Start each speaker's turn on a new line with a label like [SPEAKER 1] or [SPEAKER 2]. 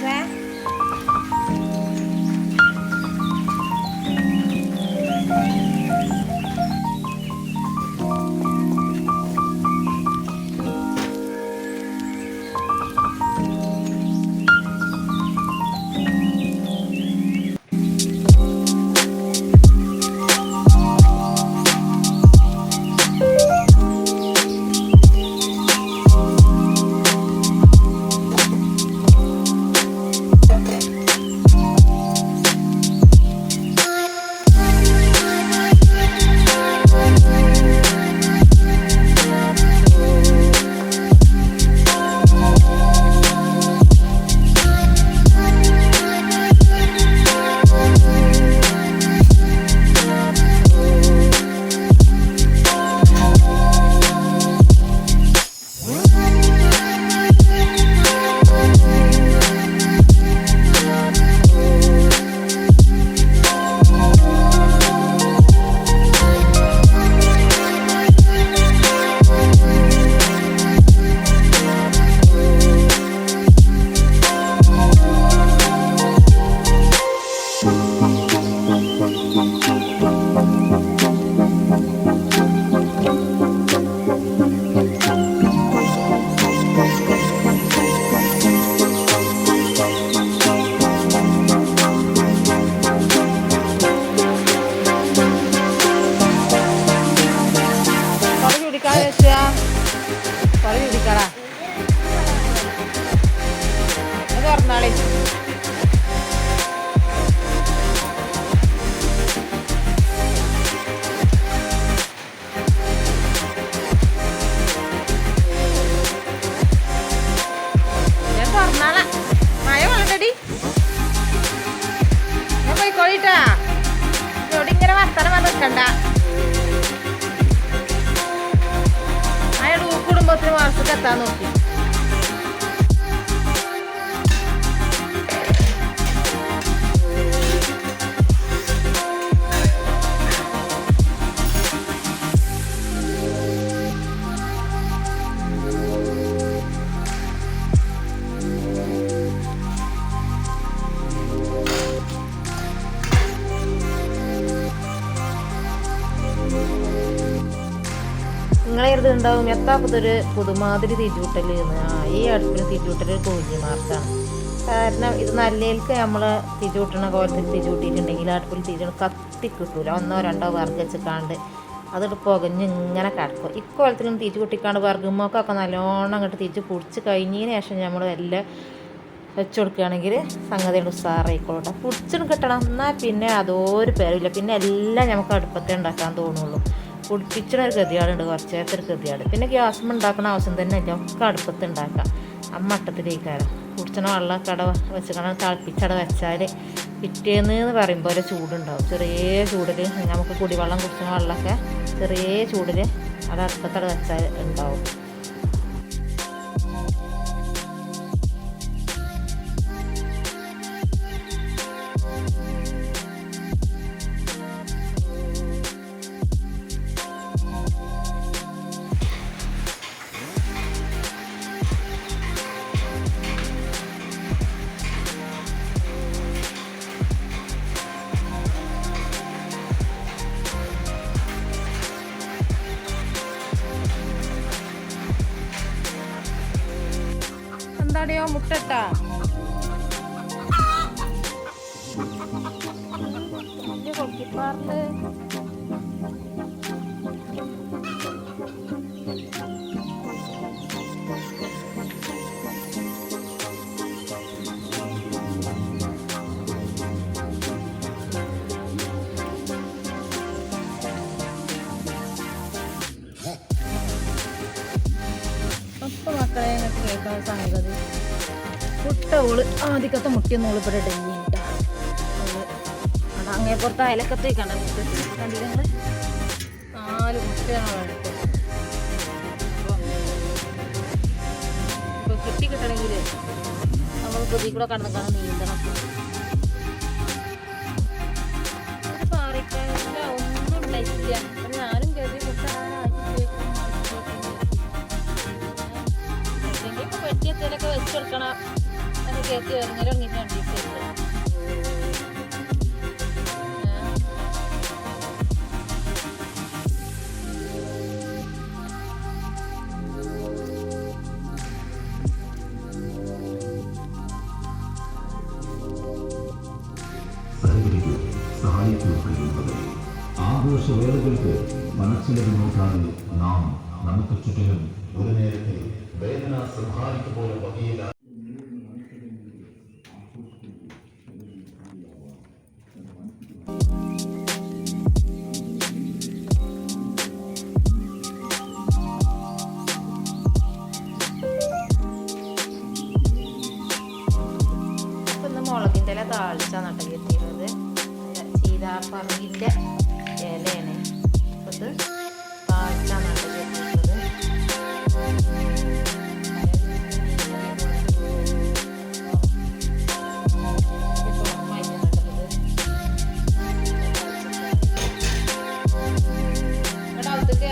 [SPEAKER 1] റാസേ. പറഞ്ഞാളി. ഞാൻ പറഞ്ഞാളാ. മഴ വളണ്ടടി. ഞാൻ പോയിക്കോളിട്ടാ. ഇവിടെ ഇങ്ങനെ വർത്തനം വന്ന് നിൽക്കണ്ട. അയാൾ കുടുംബത്തിന് വർഷത്തിൽ എത്താൻ നോക്കി. നിങ്ങളെ ഉണ്ടാവും എത്താപ്പത്തൊരു പുതുമാതിരി തിരിച്ചുവിട്ടൽ ഈ അടുപ്പിന് തിരിച്ചുവിട്ടൽ കോഴി മാർക്കാണ്. കാരണം ഇത് നല്ലേക്ക് നമ്മൾ തിരിച്ചുവിട്ടണ കോലത്തിൽ തിരിച്ചുവിട്ടിട്ടുണ്ടെങ്കിൽ അടുപ്പിൽ തിരിച്ചു കത്തി കിട്ടൂല. 1 2 വർഗ്ഗ വെച്ചിക്കാണ്ട് അതിട്ട് പുകഞ്ഞ് ഇങ്ങനെ കിടക്കും. ഇക്കോലത്തിലും തിരിച്ചു കൂട്ടിക്കാണ്ട് വർഗ്ഗുമ്പോക്കൊക്കെ നല്ലോണം അങ്ങോട്ട് തിരിച്ച് പൊടിച്ച് കഴിഞ്ഞതിന് ശേഷം നമ്മൾ എല്ലാം വെച്ച് കൊടുക്കുകയാണെങ്കിൽ സംഗതി ഉസാറായിക്കോട്ടെ. പൊടിച്ചിട്ട് കിട്ടണം. എന്നാൽ പിന്നെ അതൊരു പേരില്ല. പിന്നെ എല്ലാം നമുക്ക് അടുപ്പത്തെ ഉണ്ടാക്കാൻ തോന്നുള്ളൂ. പൊടിപ്പിച്ചണ ഒരു ഗതിയാടുണ്ട്, കുറച്ചേരത്തെ ഒരു ഗതിയാട്. പിന്നെ ഗ്യാസും ഉണ്ടാക്കണ ആവശ്യം തന്നെ ഇല്ല. ഒക്കെ അടുപ്പത്ത് ഉണ്ടാക്കാം. മട്ടത്തിലേക്കാരം കുടിച്ചണ വെള്ളം കട വെച്ചിക്കണം തിളപ്പിച്ചട വെച്ചാൽ പിറ്റേന്ന് പറയുമ്പോൾ ഒരു ചൂടുണ്ടാവും. ചെറിയ ചൂടിൽ നമുക്ക് കുടിവെള്ളം കുടിച്ചണ വെള്ളമൊക്കെ ചെറിയ ചൂടിൽ അത് അടുപ്പത്തട വെച്ചാൽ ഉണ്ടാവും. എന്താടിയോ മുട്ടട്ടാ കൊക്കിപ്പാറില് മക്കളെ എനിക്ക് കേൾക്കാൻ സംഗതി മുട്ട ഓള് ആദ്യക്കത്തെ മുട്ടിയൊന്നും ഓള് ഇവിടെ ഡെങ്ങിട്ടാ. അത് അങ്ങേപ്പുറത്ത് അയലക്കത്തേക്കാണ് മുട്ട കണ്ടില്ല നിങ്ങൾ. 4 മുട്ടയാണ് എടുത്തത്. ഇപ്പോൾ കിട്ടി കിട്ടണമെങ്കിൽ നമ്മൾ കൊതി കൂടെ കടന്നേക്കാണ് നീന്തണം. പാറിക്കാനില്ല ഒന്നും ഉണ്ടായിട്ടില്ല. ഞാനും കരുതി മുട്ട പെട്ടിയത്തേലൊക്കെ വെച്ച് കൊടുക്കണം. കേക്ക് ഇറങ്ങി ഇറങ്ങിയിട്ട് കണ്ടിട്ട്
[SPEAKER 2] ആഘോഷവേളകൾക്ക് മനസ്സിലത് നോക്കാതെ നാം നമുക്ക് ചുറ്റിലും ഒരു നേരത്തെ വേദന സംഹാരിക്കുപോലെ വകയില്ല.
[SPEAKER 1] മുളകിൻ്റെ ഇല താളിച്ചാണ് കേട്ടോ കെട്ടിയിരുന്നത്. ചീതാപ്പറങ്കിൻ്റെ ഇലയാണ് അപ്പോൾ ഇത് താളിച്ചാണ് കേട്ടോ കെട്ടിയിരുന്നത്. ഇവിടെ അകത്തേക്ക്